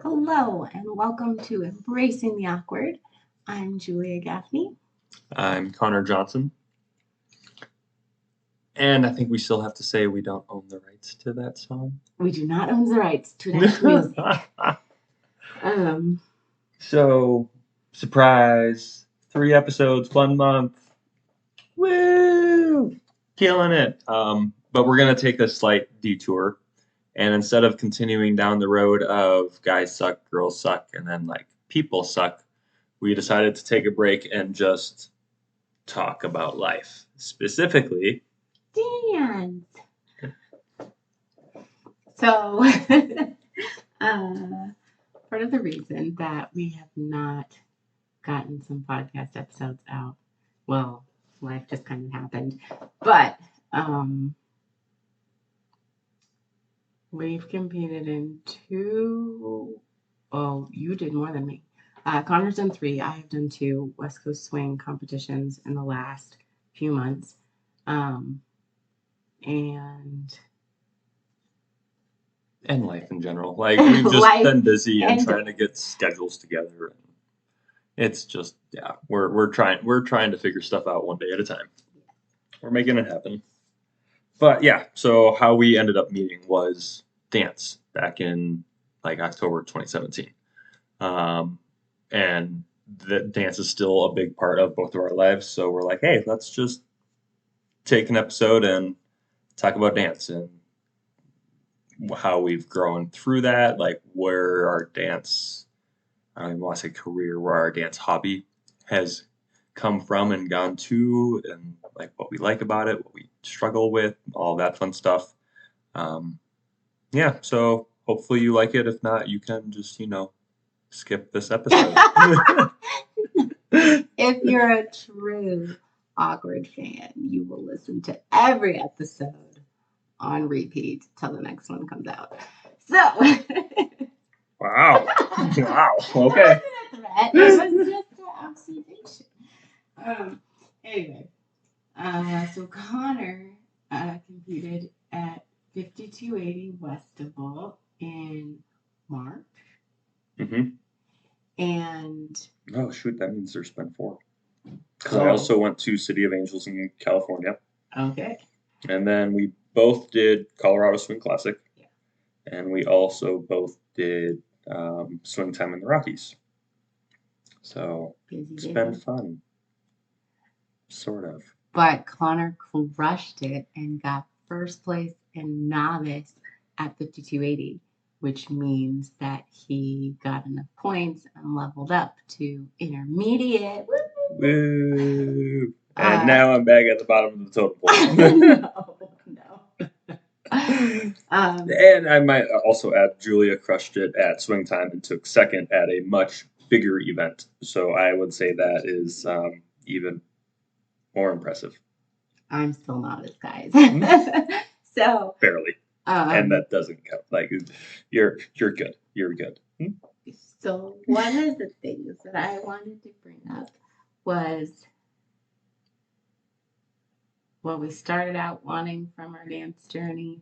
Hello and welcome to Embracing the Awkward. I'm Julia Gaffney. I'm Connor Johnson. And I think we still have to say we don't own the rights to that song. We do not own the rights to that music. So, surprise, 3 episodes, 1 month. Woo! Killing it. But we're going to take a slight detour. And instead of continuing down the road of guys suck, girls suck, and then like people suck, we decided to take a break and just talk about life. Specifically, dance. So, part of the reason that we have not gotten some podcast episodes out, well, life just kind of happened, but we've competed in 2. Oh, you did more than me. Connor's done 3. I have done 2 West Coast Swing competitions in the last few months. And life in general. Like we've just been busy and trying to get schedules together. It's just we're trying to figure stuff out one day at a time. We're making it happen. But yeah, so how we ended up meeting was dance back in like October 2017. And the dance is still a big part of both of our lives. So we're like, hey, let's just take an episode and talk about dance and how we've grown through that, like where our dance, I don't even want to say career, where our dance hobby has come from and gone to, and like what we like about it, what we struggle with, all that fun stuff. So hopefully you like it. If not, you can just, skip this episode. If you're a true awkward fan, you will listen to every episode on repeat till the next one comes out. So, wow, okay. It was just an observation. Anyway, so Connor competed at 5280 Westival in March. Mm-hmm. And oh shoot, that means there's been 4. Because I also went to City of Angels in California. Okay. And then we both did Colorado Swing Classic. Yeah. And we also both did Swing Time in the Rockies. So it's been fun. Sort of. But Connor crushed it and got first place in novice at 5280, which means that he got enough points and leveled up to intermediate. Woo! And now I'm back at the bottom of the totem pole. No. And I might also add, Julia crushed it at Swing Time and took second at a much bigger event. So I would say that is even more impressive. I'm still novice, guys. So barely. And that doesn't count. Like you're good. You're good. So one of the things that I wanted to bring up was what we started out wanting from our dance journeys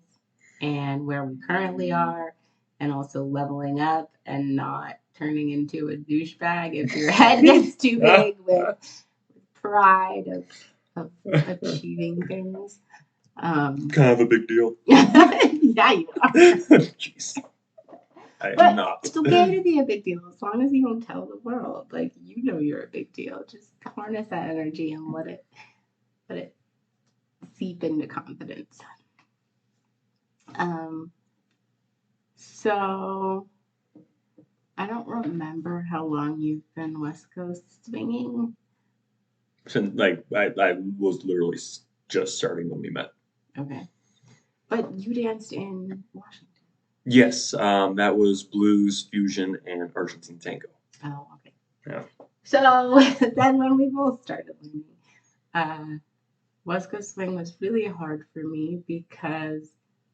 and where we currently are, and also leveling up and not turning into a douchebag if your head gets too big with pride of achieving things. Kind of a big deal. Yeah, you are. Jeez. I am not. It's okay to be a big deal as long as you don't tell the world. Like, you know you're a big deal. Just harness that energy and let it seep into confidence. So I don't remember how long you've been West Coast swinging. Like I was literally just starting when we met. Okay, but you danced in Washington. Yes, that was blues, fusion, and Argentine tango. Oh, okay. Yeah. So then when we both started learning, West Coast swing was really hard for me because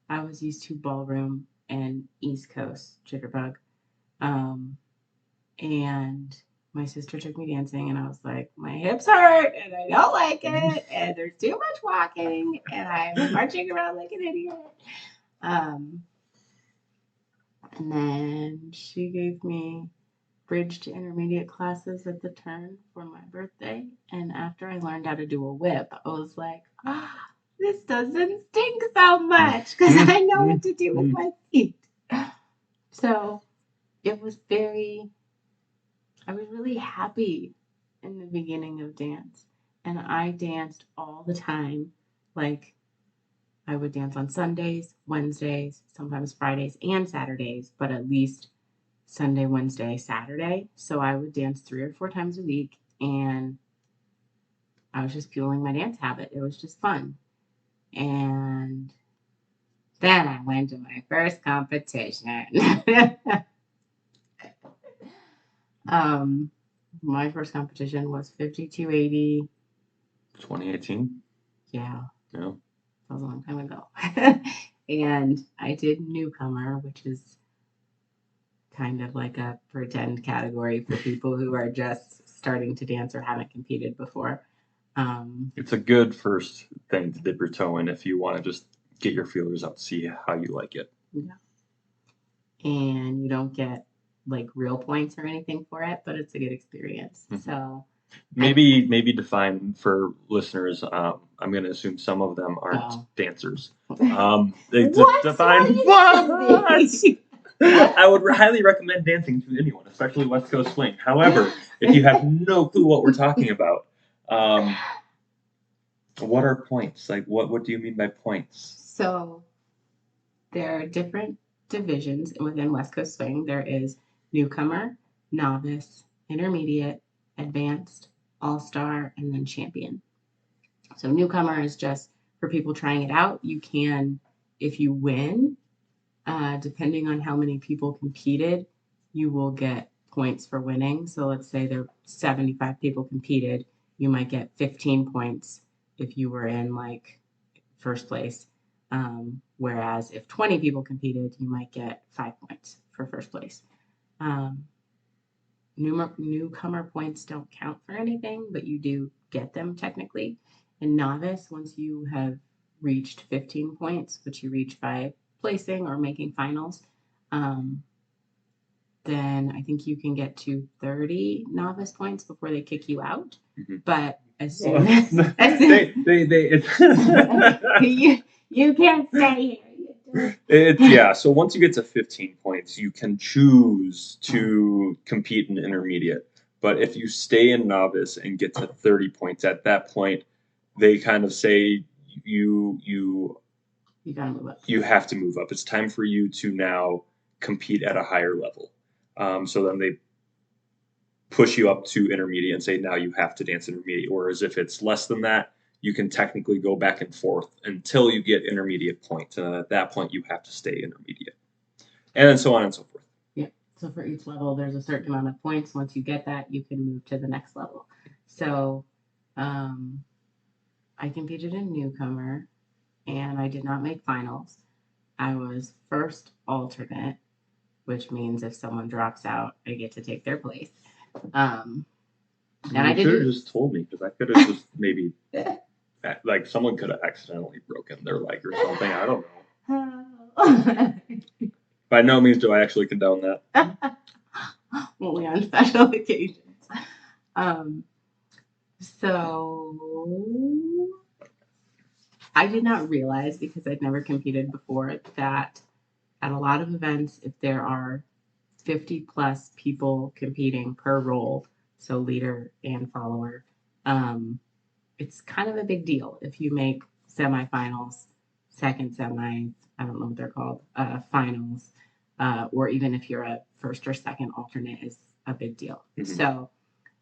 I was used to ballroom and East Coast jitterbug. And my sister took me dancing and I was like, my hips hurt and I don't like it and there's too much walking and I'm marching around like an idiot. And then she gave me bridge to intermediate classes at the turn for my birthday. And after I learned how to do a whip, I was like, this doesn't stink so much because I know what to do with my feet. So it was I was really happy in the beginning of dance. And I danced all the time. Like, I would dance on Sundays, Wednesdays, sometimes Fridays and Saturdays, but at least Sunday, Wednesday, Saturday. So I would dance 3 or 4 times a week, and I was just fueling my dance habit. It was just fun. And then I went to my first competition. um, my first competition was 5280. 2018. Yeah, Yeah. that was a long time ago. And I did newcomer, which is kind of like a pretend category for people who are just starting to dance or haven't competed before. It's a good first thing to dip your toe in if you want to just get your feelers out, see how you like it. Yeah. And you don't get like real points or anything for it, but it's a good experience. Mhm. So maybe define for listeners. I'm going to assume some of them aren't dancers. They define what. I would highly recommend dancing to anyone, especially West Coast swing. However, if you have no clue what we're talking about, what are points? Like, what do you mean by points? So there are different divisions within West Coast Swing. There is newcomer, novice, intermediate, advanced, all star, and then champion. So newcomer is just for people trying it out. You can, if you win, depending on how many people competed, you will get points for winning. So let's say there 75 people competed, you might get 15 points if you were in like first place. Whereas if 20 people competed, you might get 5 points for first place. Newcomer points don't count for anything, but you do get them technically. And novice, once you have reached 15 points, which you reach by placing or making finals, then I think you can get to 30 novice points before they kick you out. Mm-hmm. But as soon as you can't stay here. So once you get to 15 points, you can choose to compete in intermediate. But if you stay in novice and get to 30 points, at that point, they kind of say you gotta move up. You have to move up. It's time for you to now compete at a higher level. So then they push you up to intermediate and say now you have to dance intermediate. Whereas if it's less than that, you can technically go back and forth until you get intermediate points. And at that point, you have to stay intermediate. And then so on and so forth. Yeah. So for each level, there's a certain amount of points. Once you get that, you can move to the next level. So I competed in newcomer and I did not make finals. I was first alternate, which means if someone drops out, I get to take their place. And I should have just told me because I could have just maybe like someone could have accidentally broken their leg or something. I don't know. By no means do I actually condone that. Only on special occasions. So I did not realize, because I'd never competed before, that at a lot of events, if there are 50 plus people competing per role, so leader and follower, it's kind of a big deal if you make semifinals, second semis, I don't know what they're called, finals, or even if you're a first or second alternate is a big deal. Mm-hmm. So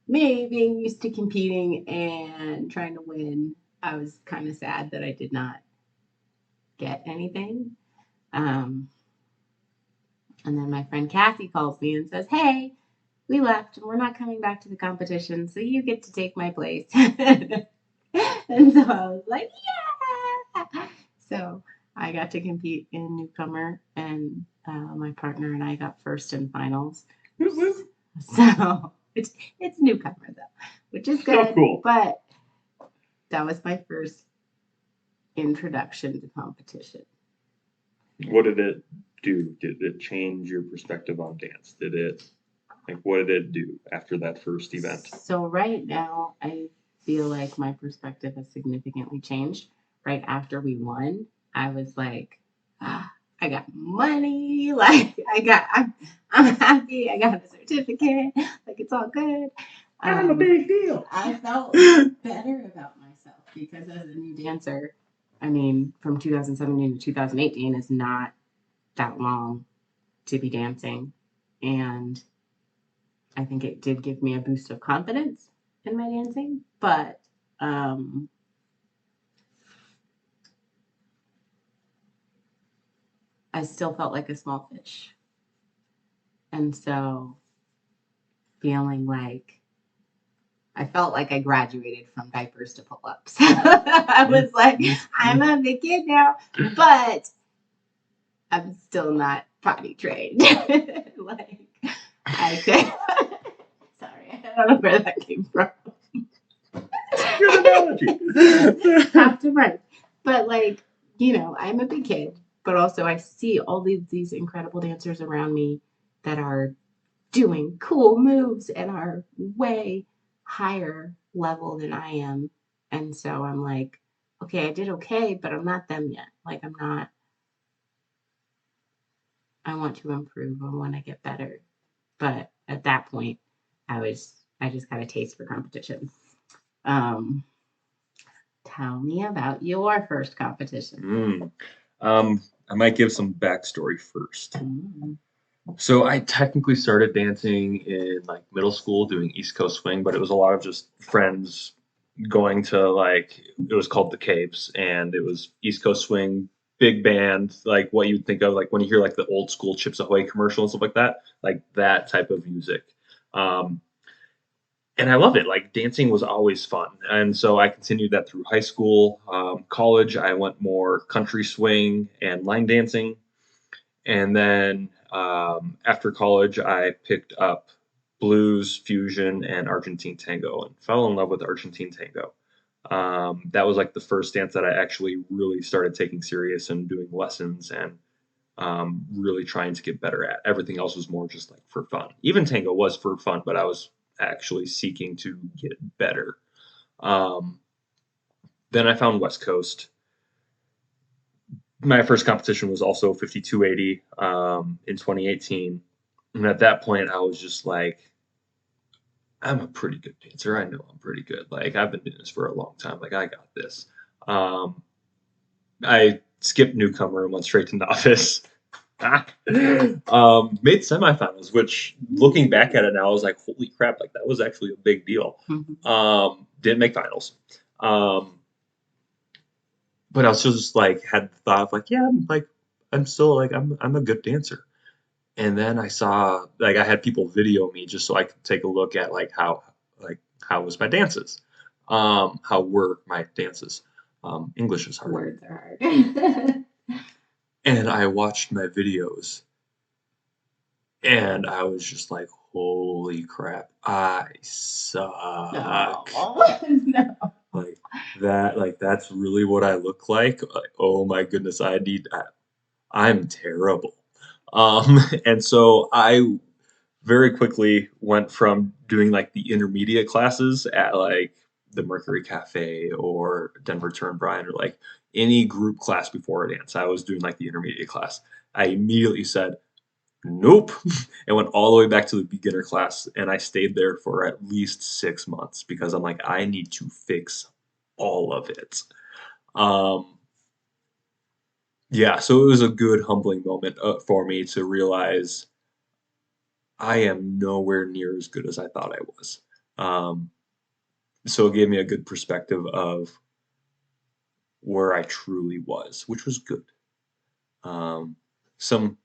me being used to competing and trying to win, I was kind of sad that I did not get anything. And then my friend Cassie calls me and says, hey, we left and we're not coming back to the competition, so you get to take my place. And so I was like, yeah. So I got to compete in newcomer, and my partner and I got first in finals. So it's newcomer though, which is good. So cool. But that was my first introduction to competition. What did it do? Did it change your perspective on dance? Did it, like, what did it do after that first event? So right now, I feel like my perspective has significantly changed. Right after we won, I was like, ah, I got money. Like I'm happy. I got a certificate. Like it's all good. I'm a big deal. I felt better about myself because as a new dancer, I mean, from 2017 to 2018 is not that long to be dancing, and I think it did give me a boost of confidence in my dancing, but I still felt like a small fish. And so feeling like I felt like I graduated from diapers to pull ups. I was like, I'm a big kid now, but I'm still not potty trained. Like, I could. Sorry, I don't know where that came from. Good analogy. Have to run. But like, I'm a big kid, but also I see all these incredible dancers around me that are doing cool moves and are way higher level than I am. And so I'm like, okay, I did okay, but I'm not them yet. Like I'm not I want to improve. I want to get better. But at that point, I just got a taste for competition. Um, Tell me about your first competition. I might give some backstory first. Mm. So I technically started dancing in like middle school doing East Coast swing, but it was a lot of just friends going to like it was called the Caves and it was East Coast swing, big band, like what you'd think of like when you hear like the old school Chips Ahoy commercial and stuff like that type of music. Um, and I loved it. Like dancing was always fun, and so I continued that through high school. College, I went more country swing and line dancing, and then after college, I picked up blues, fusion, and Argentine tango, and fell in love with Argentine tango. That was like the first dance that I actually really started taking serious and doing lessons and really trying to get better at. Everything else was more just like for fun. Even tango was for fun, but I was actually seeking to get better. Um, then I found West Coast. My first competition was also 5280 in 2018. And at that point, I was just like, I'm a pretty good dancer. I know I'm pretty good. Like, I've been doing this for a long time. Like, I got this. Um, I skipped newcomer and went straight to novice. Made semifinals, which looking back at it now, I was like, holy crap, like that was actually a big deal. Didn't make finals. Um, but I was just like had the thought of like, yeah, I'm still like I'm a good dancer. And then I saw like I had people video me just so I could take a look at like how was my dances, how were my dances. English is hard. Words are hard. And I watched my videos and I was just like, holy crap, I suck. Oh, no. Like that's really what I look like. Like, oh my goodness, I'm terrible. And so I very quickly went from doing like the intermediate classes at like the Mercury Cafe or Denver Turn Brian or like any group class before a dance. I was doing like the intermediate class. I immediately said, nope, and went all the way back to the beginner class. And I stayed there for at least 6 months because I'm like, I need to fix all of it. Um, yeah, so it was a good humbling moment for me to realize I am nowhere near as good as I thought I was. Um, so it gave me a good perspective of where I truly was, which was good. Some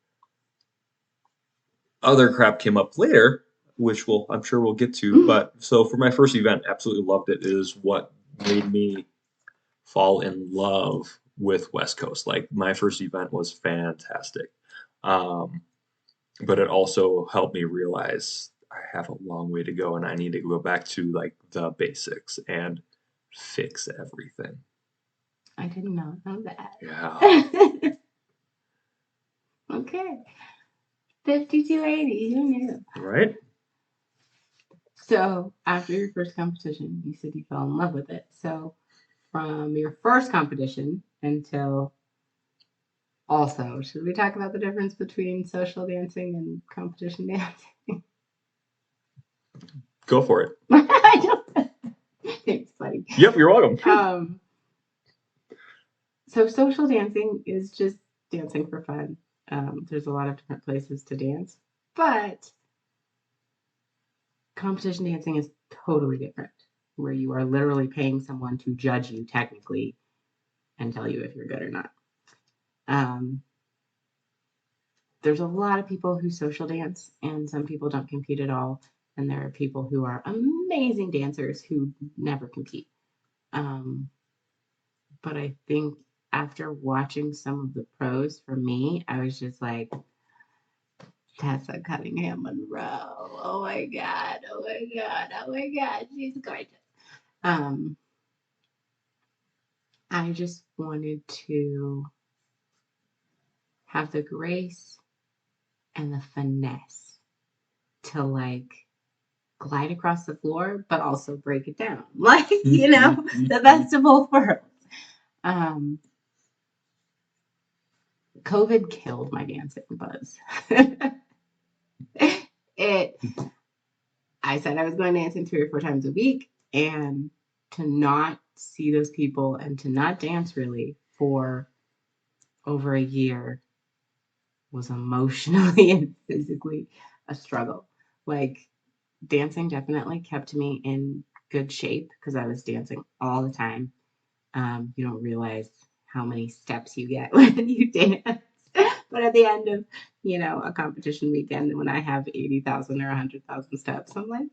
other crap came up later, which I'm sure we'll get to. But so for my first event, absolutely loved it. It is what made me fall in love with West Coast. Like my first event was fantastic. Um, but it also helped me realize I have a long way to go and I need to go back to like the basics and fix everything. I didn't know that. Yeah. Okay. 5280. Who knew? Right? So after your first competition, you said you fell in love with it. So from your first competition until also, should we talk about the difference between social dancing and competition dancing? Go for it. I don't. Thanks, buddy. Yep, you're welcome. So social dancing is just dancing for fun. There's a lot of different places to dance, but competition dancing is totally different, where you are literally paying someone to judge you technically and tell you if you're good or not. There's a lot of people who social dance, and some people don't compete at all. And there are people who are amazing dancers who never compete. But I think after watching some of the pros, for me, I was just like, Tessa Cunningham Monroe. Oh my God. Oh my God. Oh my God. She's gorgeous. I just wanted to have the grace and the finesse to like glide across the floor, but also break it down. Like, the best of both worlds. COVID killed my dancing buzz. I said I was going dancing 3 or 4 times a week, and to not see those people and to not dance really for over a year was emotionally and physically a struggle. Like, dancing definitely kept me in good shape because I was dancing all the time. You don't realize how many steps you get when you dance. But at the end of, a competition weekend, when I have 80,000 or 100,000 steps, I'm like,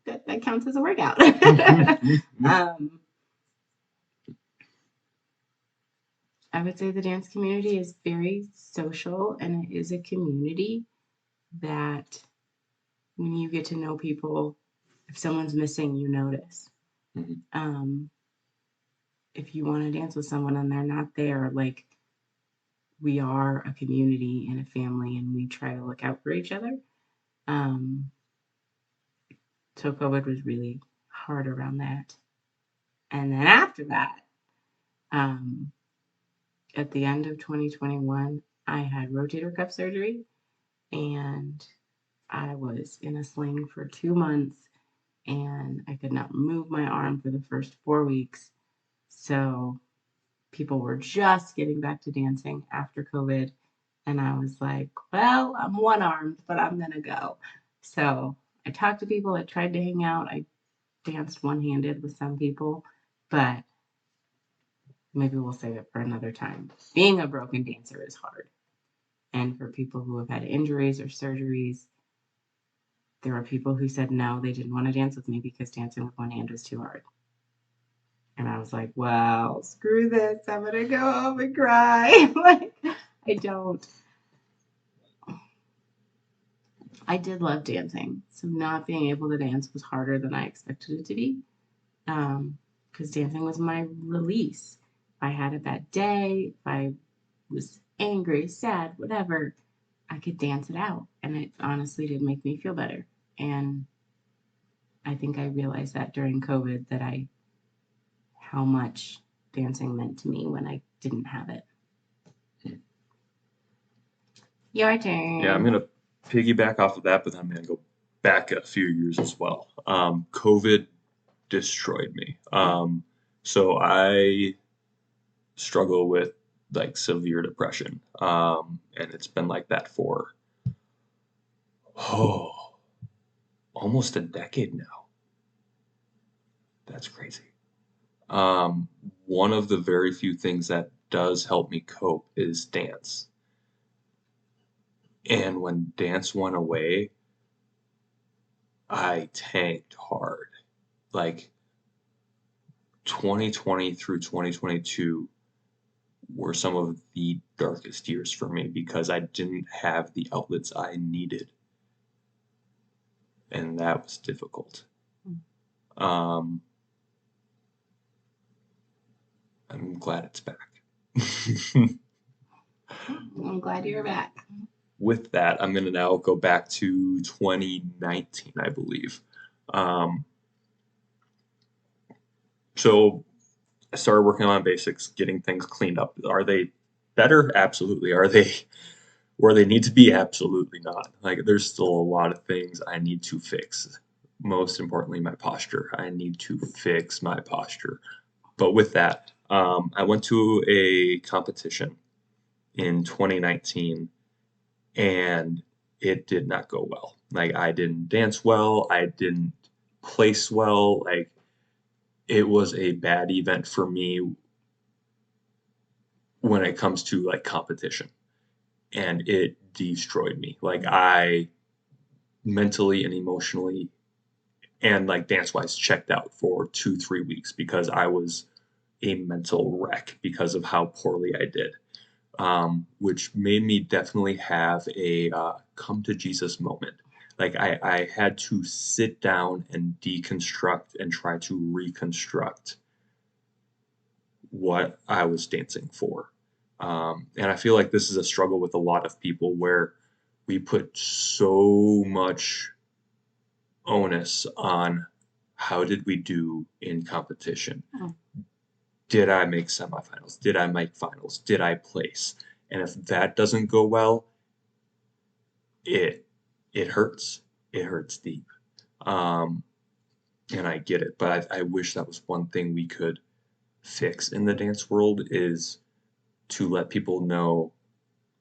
that counts as a workout. I would say the dance community is very social, and it is a community that when you get to know people, if someone's missing, you notice. If you want to dance with someone and they're not there, like, we are a community and a family, and we try to look out for each other. So COVID was really hard around that. And then after that, at the end of 2021, I had rotator cuff surgery, and I was in a sling for 2 months, and I could not move my arm for the first 4 weeks. So people were just getting back to dancing after COVID. And I was like, well, I'm one-armed, but I'm going to go. So I talked to people. I tried to hang out. I danced one-handed with some people, but maybe we'll save it for another time. Being a broken dancer is hard. And for people who have had injuries or surgeries, there are people who said no, they didn't want to dance with me because dancing with one hand was too hard. And I was like, well, screw this. I'm going to go home and cry. Like, I did love dancing. So not being able to dance was harder than I expected it to be. Because dancing was my release. If I had a bad day, if I was angry, sad, whatever, I could dance it out. And it honestly did make me feel better. And I think I realized that during COVID how much dancing meant to me when I didn't have it. Your turn. Yeah, I'm going to piggyback off of that, but then I'm going to go back a few years as well. COVID destroyed me. So I struggle with like severe depression. And it's been like that for almost a decade now. That's crazy. One of the very few things that does help me cope is dance. And when dance went away, I tanked hard. Like 2020 through 2022 were some of the darkest years for me because I didn't have the outlets I needed. And that was difficult. I'm glad it's back. I'm glad you're back. With that, I'm going to now go back to 2019, I believe. Um, so I started working on basics, getting things cleaned up. Are they better? Absolutely. Are they where they need to be? Absolutely not. Like there's still a lot of things I need to fix. Most importantly, my posture. I need to fix my posture. But with that, I went to a competition in 2019 and it did not go well. Like I didn't dance well, I didn't place well. Like it was a bad event for me when it comes to like competition, and it destroyed me. Like I mentally and emotionally and like dance wise checked out for 2 3 weeks because I was a mental wreck because of how poorly I did. Which made me definitely have a come to Jesus moment. Like I had to sit down and deconstruct and try to reconstruct what I was dancing for. And I feel like this is a struggle with a lot of people where we put so much onus on how did we do in competition? Mm. Did I make semifinals? Did I make finals? Did I place? And if that doesn't go well, it it hurts. It hurts deep. Um, and I get it, but I wish that was one thing we could fix in the dance world is to let people know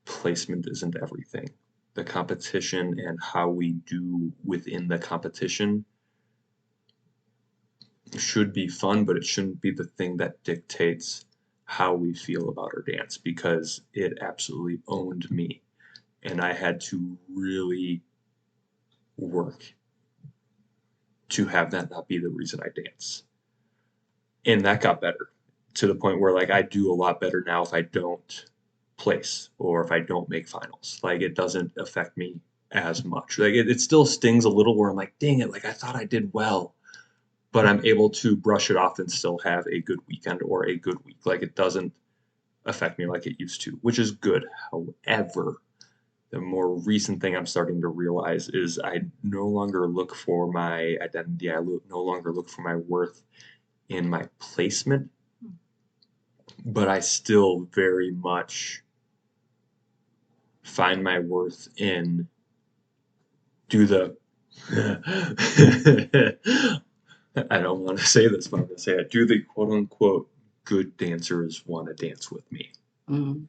placement isn't everything. The competition and how we do within the competition should be fun, but it shouldn't be the thing that dictates how we feel about our dance because it absolutely owned me. And I had to really work to have that not be the reason I dance. And that got better to the point where like I do a lot better now if I don't place or if I don't make finals. Like it doesn't affect me as much. Like it still stings a little where I'm like, dang it, like I thought I did well, but I'm able to brush it off and still have a good weekend or a good week. Like it doesn't affect me like it used to, which is good. However, the more recent thing I'm starting to realize is I no longer look for my identity. No longer look for my worth in my placement, but I still very much find my worth in do the I don't want to say this, but I'm going to say it. Do the quote unquote good dancers want to dance with me? Mm.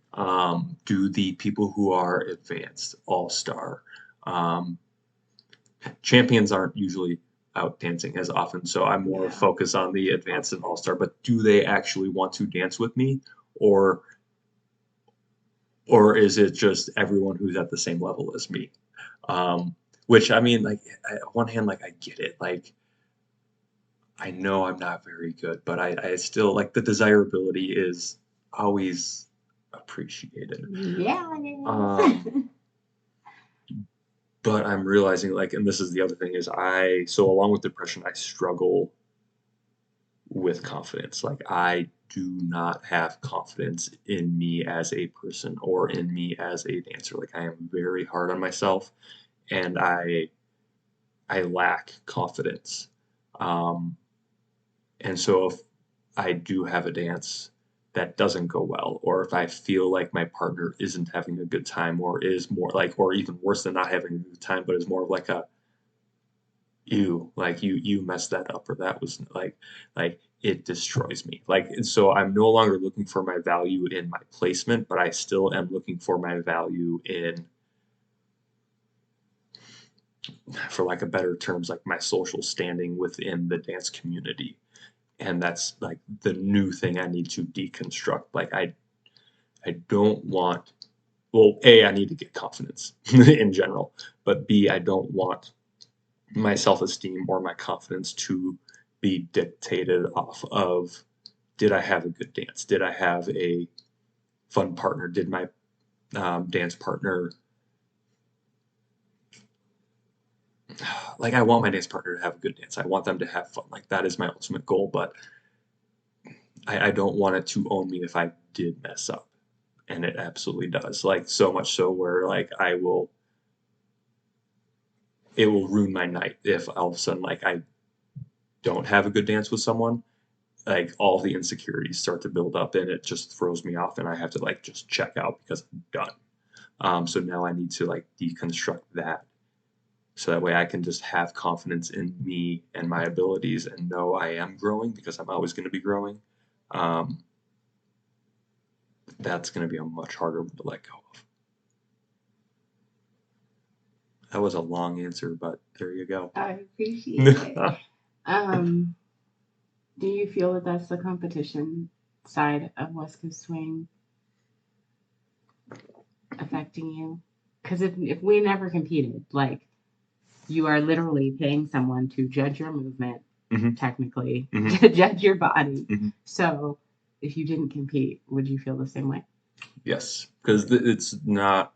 Do the people who are advanced, all star, um, champions aren't usually out dancing as often, so I'm more Yeah. focused on the advanced and all star. But do they actually want to dance with me, or is it just everyone who's at the same level as me? Which I mean, like, on one hand, like I get it, like I know I'm not very good, but I still like the desirability is always appreciated. Yeah, it is. Um, but I'm realizing like, and this is the other thing is so along with depression, I struggle with confidence. Like I do not have confidence in me as a person or in me as a dancer. Like I am very hard on myself and I lack confidence. Um, and so if I do have a dance that doesn't go well, or if I feel like my partner isn't having a good time, or is more like, or even worse than not having a good time, but is more of like a you, like you messed that up, or that was like it destroys me. Like and so I'm no longer looking for my value in my placement, but I still am looking for my value in, for lack of better terms, like my social standing within the dance community. And that's like the new thing I need to deconstruct. Like I don't want, well, A, I need to get confidence in general, but B, I don't want my self-esteem or my confidence to be dictated off of did I have a good dance? Did I have a fun partner? Did my dance partner, like I want my dance partner to have a good dance. I want them to have fun. Like that is my ultimate goal, but I don't want it to own me if I did mess up. And it absolutely does. Like so much so where like it will ruin my night if all of a sudden like I don't have a good dance with someone. Like all the insecurities start to build up and it just throws me off and I have to like just check out because I'm done. So now I need to like deconstruct that so that way I can just have confidence in me and my abilities and know I am growing because I'm always going to be growing. Um, that's going to be a much harder one to let go of. That was a long answer, but there you go. I appreciate it. Do you feel that that's the competition side of West Coast Swing affecting you? Because if we never competed, like you are literally paying someone to judge your movement, technically, to judge your body. So if you didn't compete, would you feel the same way? Yes, because it's not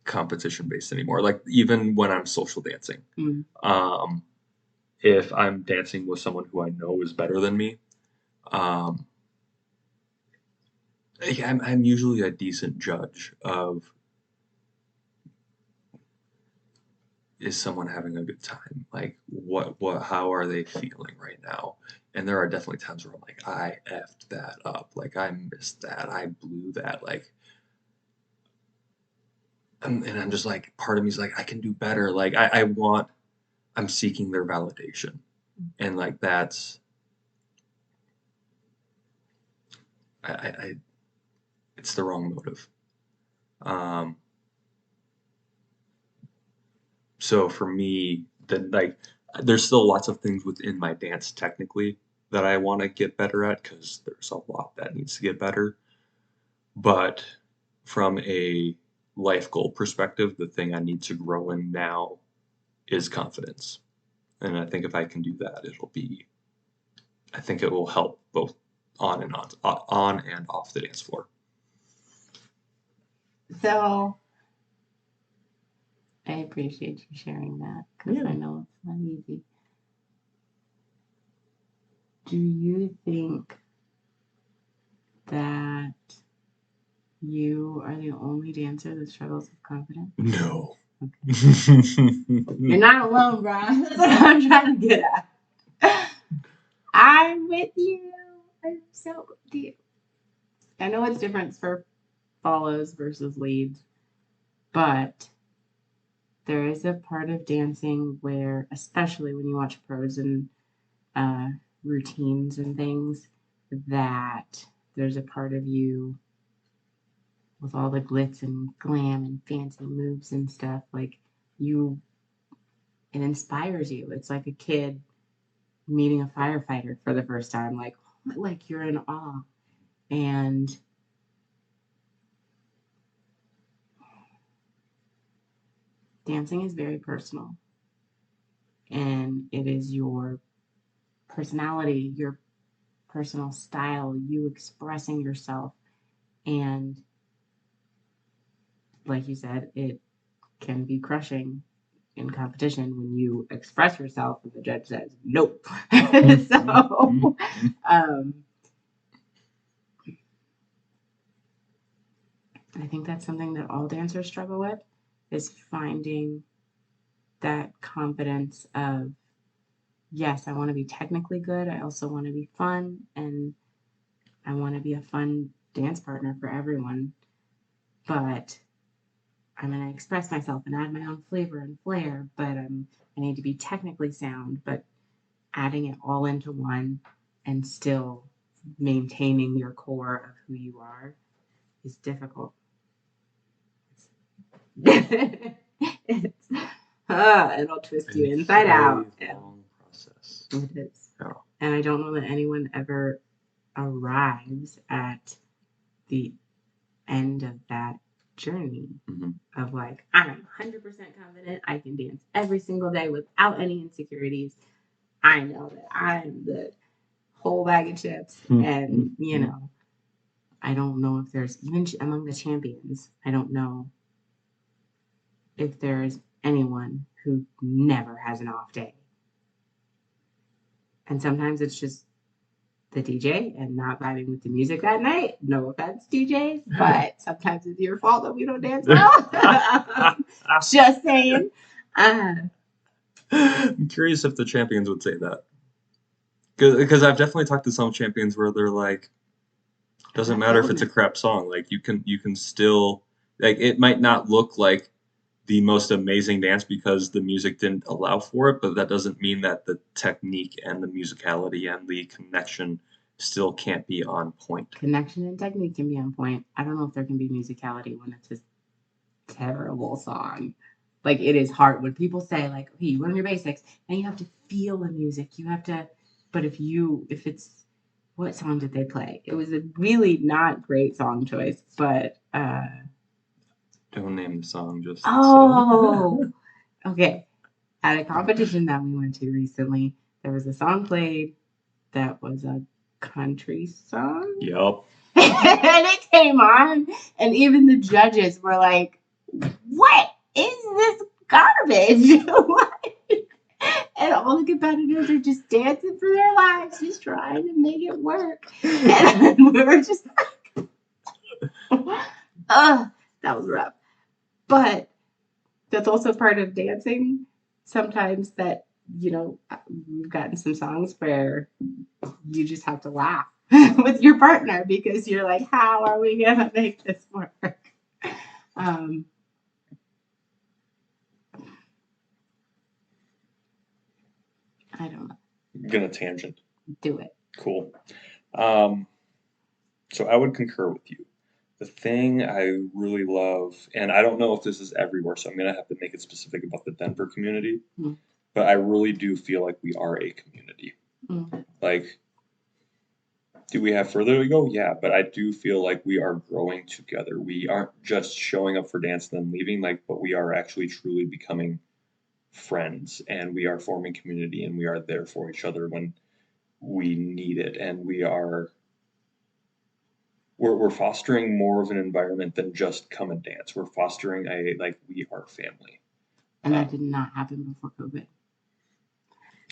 competition based anymore. Like even when I'm social dancing, if I'm dancing with someone who I know is better than me, um, I'm usually a decent judge of is someone having a good time? Like how are they feeling right now? And there are definitely times where I'm like, I effed that up. Like I missed that. I blew that. Like, and I'm just like, part of me is like, I can do better. Like I'm seeking their validation. And like that's, I it's the wrong motive. Um, so for me, then like, there's still lots of things within my dance technically that I want to get better at because there's a lot that needs to get better. But from a life goal perspective, the thing I need to grow in now is confidence. And I think if I can do that, I think it will help both on and off the dance floor. So I appreciate you sharing that because I know it's not easy. Do you think that you are the only dancer that struggles with confidence? No. Okay. You're not alone, Brian. That's what I'm trying to get at. I'm with you. I'm so with you. I know it's different for follows versus leads, but there is a part of dancing where, especially when you watch pros and routines and things, that there's a part of you with all the glitz and glam and fancy moves and stuff, like it inspires you. It's like a kid meeting a firefighter for the first time, like you're in awe. And dancing is very personal, and it is your personality, your personal style, you expressing yourself. And like you said, it can be crushing in competition when you express yourself and the judge says nope. So I think that's something that all dancers struggle with, is finding that confidence of, yes, I want to be technically good, I also want to be fun, and I want to be a fun dance partner for everyone, but I'm going to express myself and add my own flavor and flair, but I need to be technically sound, but adding it all into one and still maintaining your core of who you are is difficult. It'll twist you inside out. Long process. It is. Yeah. And I don't know that anyone ever arrives at the end of that journey of like, I'm 100% confident I can dance every single day without any insecurities. I know that I'm the whole bag of chips. And, you know, I don't know if there's, even among the champions, I don't know if there's anyone who never has an off day. And sometimes it's just the DJ and not vibing with the music that night. No offense, DJs, but sometimes it's your fault that we don't dance well. Just saying. Uh, I'm curious if the champions would say that. Because I've definitely talked to some champions where they're like, doesn't matter if it's a crap song, like you can still, like, it might not look like the most amazing dance because the music didn't allow for it, but that doesn't mean that the technique and the musicality and the connection still can't be on point. Connection and technique can be on point. I don't know if there can be musicality when it's a terrible song. Like it is hard when people say like, "Okay, you learn your basics," and you have to feel the music. You have to. But if it's what song did they play? It was a really not great song choice, but Don't name the song, just oh, okay. At a competition that we went to recently, there was a song played that was a country song. Yep. And it came on, and even the judges were like, "What is this garbage?" And all the competitors are just dancing for their lives, just trying to make it work. And we were just like, that was rough. But that's also part of dancing. Sometimes that, we've gotten some songs where you just have to laugh with your partner because you're like, how are we going to make this work? Um, I don't know. I'm gonna tangent. Do it. Cool. Um, so I would concur with you. The thing I really love, and I don't know if this is everywhere, so I'm gonna have to make it specific about the Denver community, but I really do feel like we are a community. Like, do we have further to go? Yeah, but I do feel like we are growing together. We aren't just showing up for dance and then leaving, like, but we are actually truly becoming friends, and we are forming community, and we are there for each other when we need it, and we're fostering more of an environment than just come and dance. We're fostering a, like, we are family. And that did not happen before COVID.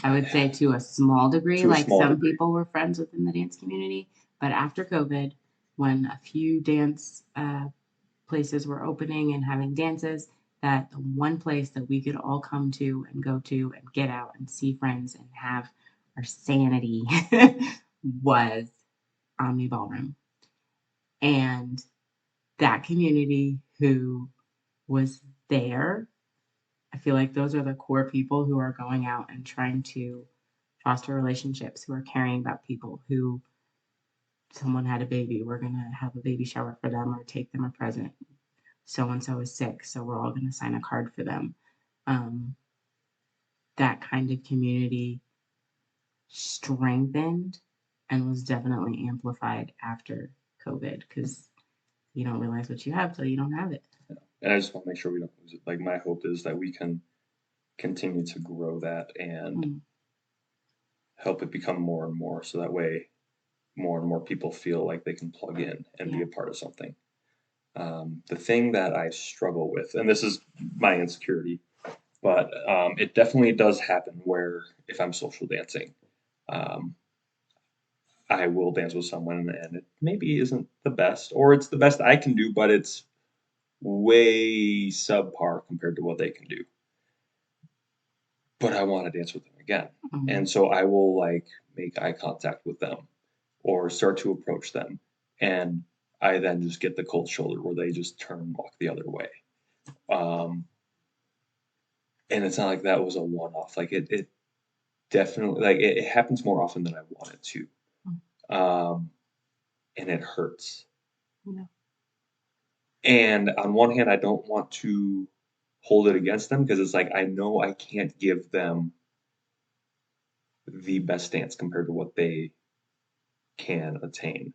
I would say to a small degree, like some people were friends within the dance community, but after COVID, when a few dance places were opening and having dances, that the one place that we could all come to and go to and get out and see friends and have our sanity was Omni Ballroom. And that community who was there, I feel like those are the core people who are going out and trying to foster relationships, who are caring about people, who someone had a baby, we're going to have a baby shower for them or take them a present. So and so is sick, so we're all going to sign a card for them. That kind of community strengthened and was definitely amplified after COVID because you don't realize what you have till you don't have it. And I just want to make sure we don't lose it. Like, my hope is that we can continue to grow that and help it become more and more, so that way more and more people feel like they can plug in and be a part of something. The thing that I struggle with, and this is my insecurity, but it definitely does happen where if I'm social dancing, um, I will dance with someone and it maybe isn't the best, or it's the best I can do, but it's way subpar compared to what they can do. But I want to dance with them again. And so I will, like, make eye contact with them or start to approach them. And I then just get the cold shoulder where they just turn and walk the other way. And it's not like that was a one off. Like, it definitely, like, it happens more often than I want it to. And it hurts. Yeah. And on one hand, I don't want to hold it against them because it's like I know I can't give them the best dance compared to what they can attain.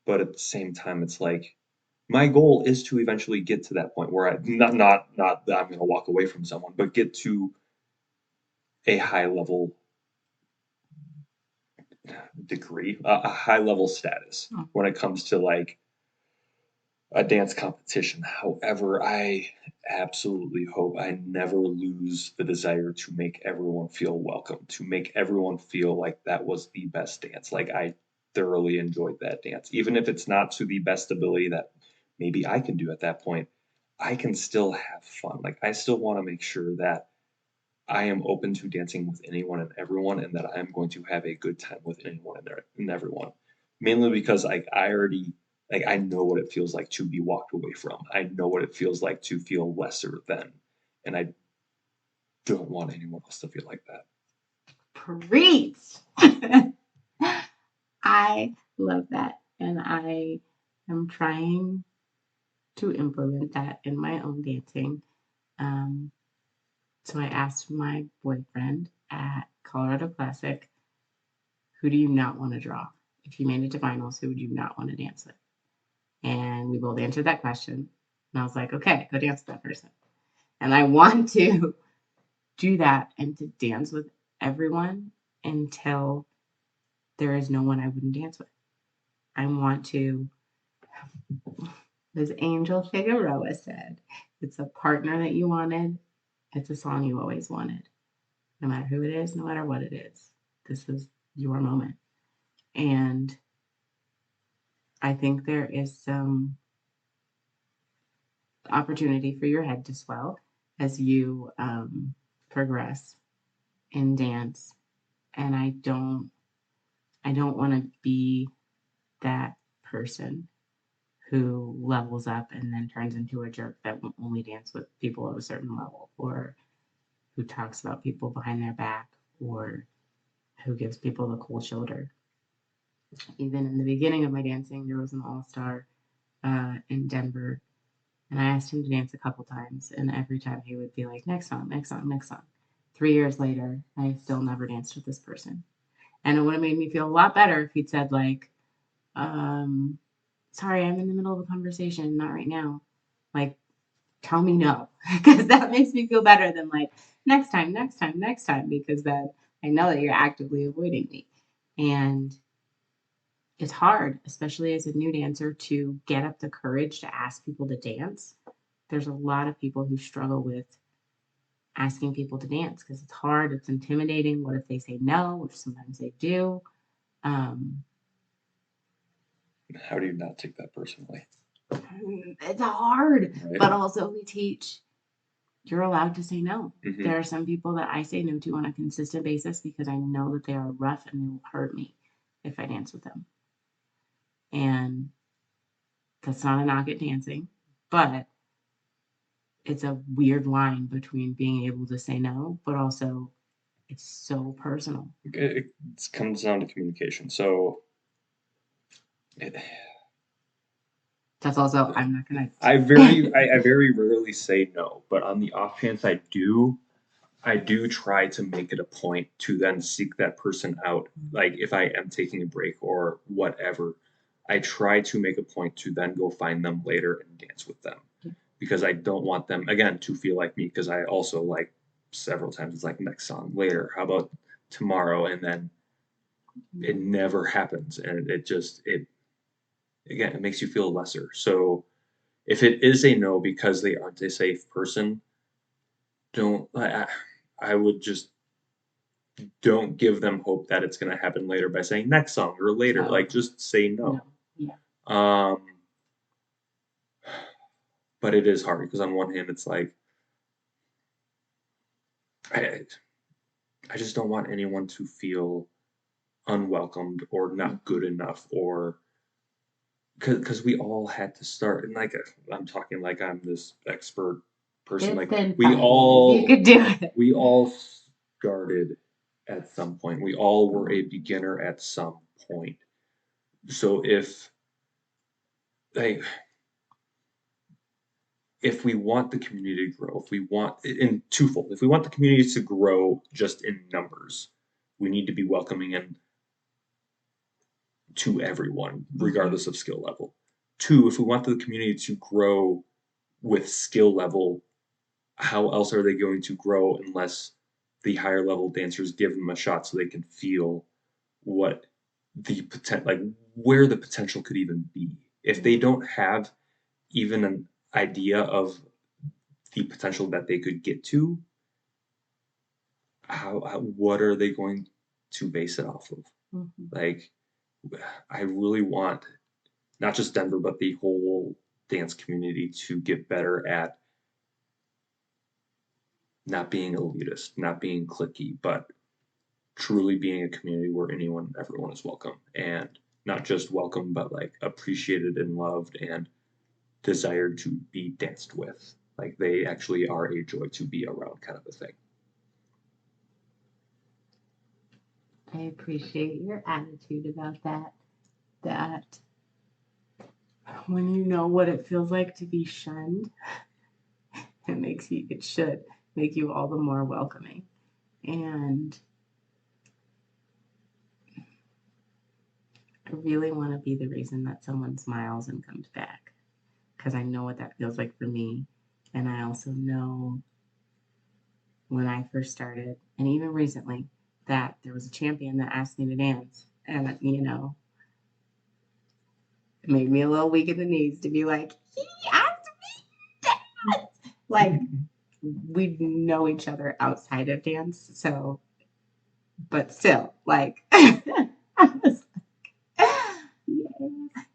But at the same time, it's like my goal is to eventually get to that point where I not that I'm going to walk away from someone, but get to a high level degree, a high level status when it comes to, like, a dance competition. However, I absolutely hope I never lose the desire to make everyone feel welcome, to make everyone feel like that was the best dance. Like, thoroughly enjoyed that dance. Even if it's not to the best ability that maybe I can do at that point, I can still have fun. Like I still want to make sure that I am open to dancing with anyone and everyone, and that I'm going to have a good time with anyone and everyone. Mainly because I already I know what it feels like to be walked away from. I know what it feels like to feel lesser than, and I don't want anyone else to feel like that. Preach. I love that. And I am trying to implement that in my own dancing. Um, so I asked my boyfriend at Colorado Classic, who do you not want to draw? If you made it to finals, who would you not want to dance with? And we both answered that question. And I was like, okay, go dance with that person. And I want to do that and to dance with everyone until there is no one I wouldn't dance with. I want to, as Angel Figueroa said, it's a partner that you wanted. It's a song you always wanted. No matter who it is, no matter what it is. This is your moment. And I think there is some opportunity for your head to swell as you progress in dance. And I don't want to be that person who levels up and then turns into a jerk that will only dance with people of a certain level, or who talks about people behind their back, or who gives people the cold shoulder. Even in the beginning of my dancing, there was an all-star in Denver, and I asked him to dance a couple times, and every time he would be like, next song, next song, next song. 3 years later, I still never danced with this person. And it would have made me feel a lot better if he'd said, like, um, sorry, I'm in the middle of a conversation, not right now. Like, tell me no, because that makes me feel better than like, next time, next time, next time, because then I know that you're actively avoiding me. And it's hard, especially as a new dancer, to get up the courage to ask people to dance. There's a lot of people who struggle with asking people to dance because it's hard, it's intimidating. What if they say no, which sometimes they do? Um, How do you not take that personally? it's hard, Right? but also we teach you're allowed to say no. Mhm. There are some people that I say no to on a consistent basis because I know that they are rough and they will hurt me if I dance with them. And that's not a knock at dancing, but it's a weird line between being able to say no, but also it's so personal. It comes down to communication. So it, That's also, I'm not gonna. I very rarely say no, but on the off chance I do try to make it a point to then seek that person out. Like if I am taking a break or whatever, I try to make a point to then go find them later and dance with them, because I don't want them again to feel like me. Because I also like several times it's like next song later. How about tomorrow? And then it never happens, and it again it makes you feel lesser. So if it is a no because they aren't a safe person, don't I would just don't give them hope that it's going to happen later by saying next song or later. Like just say no. Yeah. Um, but it is hard because on one hand it's like I I just don't want anyone to feel unwelcomed or not good enough, or because we all had to start, and like I'm talking like I'm this expert person. It's Like fine. You could do it. we all started at some point. We all were a beginner at some point. So like if we want the community to grow, if we want in twofold, if we want the community to grow just in numbers, we need to be welcoming and to everyone, regardless of skill level. Two, if we want the community to grow with skill level, how else are they going to grow unless the higher level dancers give them a shot so they can feel what the potential, like where the potential could even be. If they don't have even an idea of the potential that they could get to, how what are they going to base it off of? Mm-hmm. Like I really want not just Denver, but the whole dance community to get better at not being elitist, not being cliquey, but truly being a community where everyone is welcome, and not just welcome, but like appreciated and loved and desired to be danced with. Like they actually are a joy to be around, kind of a thing. I appreciate your attitude about that. That when you know what it feels like to be shunned, it should make you all the more welcoming. And I really want to be the reason that someone smiles and comes back because I know what that feels like for me. And I also know when I first started, and even recently, that there was a champion that asked me to dance. And, it made me a little weak in the knees to be like, he asked me to dance. Like, we know each other outside of dance. So, but still, like, I was like, yeah.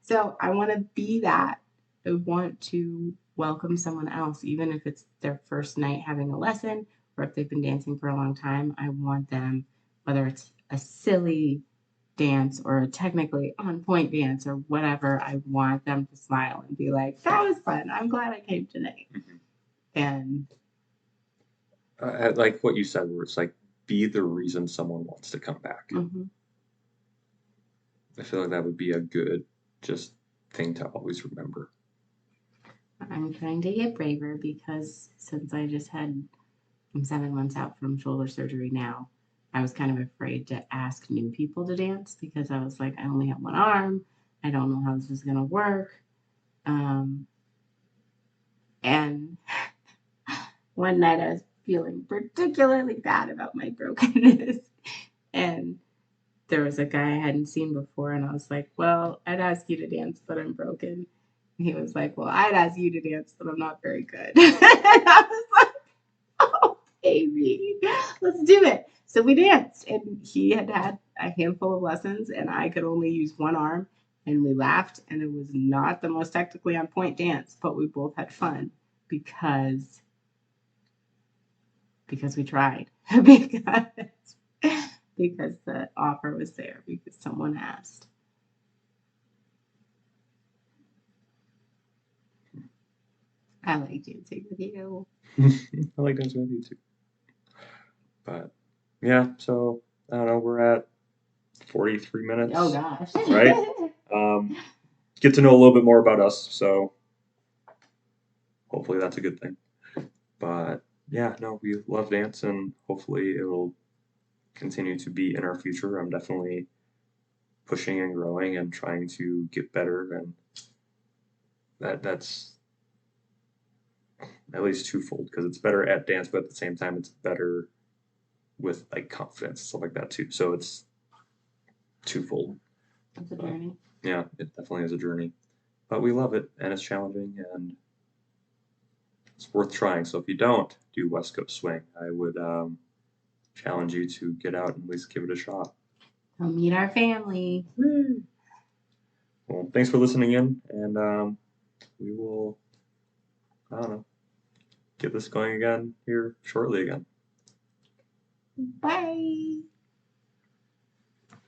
So I want to be that. I want to welcome someone else, even if it's their first night having a lesson or if they've been dancing for a long time. I want them, whether it's a silly dance or a technically on point dance or whatever, I want them to smile and be like, that was fun. I'm glad I came tonight. And I like what you said, where it's like be the reason someone wants to come back. I feel like that would be a good just thing to always remember. I'm trying to get braver because since I'm 7 months out from shoulder surgery now, I was kind of afraid to ask new people to dance because I was like, I only have one arm. I don't know how this is going to work. And one night I was feeling particularly bad about my brokenness. And there was a guy I hadn't seen before, and I was like, well, I'd ask you to dance, but I'm broken. And he was like, well, I'd ask you to dance, but I'm not very good. And I was like, oh, baby, let's do it. So we danced, and he had a handful of lessons, and I could only use one arm. And we laughed, and it was not the most technically on point dance, but we both had fun because we tried because the offer was there because someone asked. I like dancing with you. I like dancing with you too. But yeah, so I don't know, we're at 43 minutes. Oh gosh. Right? Get to know a little bit more about us, so hopefully that's a good thing. But yeah, no, we love dance and hopefully it will continue to be in our future. I'm definitely pushing and growing and trying to get better, and that's at least twofold because it's better at dance, but at the same time it's better with like confidence, stuff like that too. So it's twofold. It's a journey. Yeah, it definitely is a journey, but we love it and it's challenging and it's worth trying. So if you don't do West Coast Swing, I would challenge you to get out and at least give it a shot. Come meet our family. Woo. Well, thanks for listening in, and we will, I don't know, get this going again here shortly again. Bye.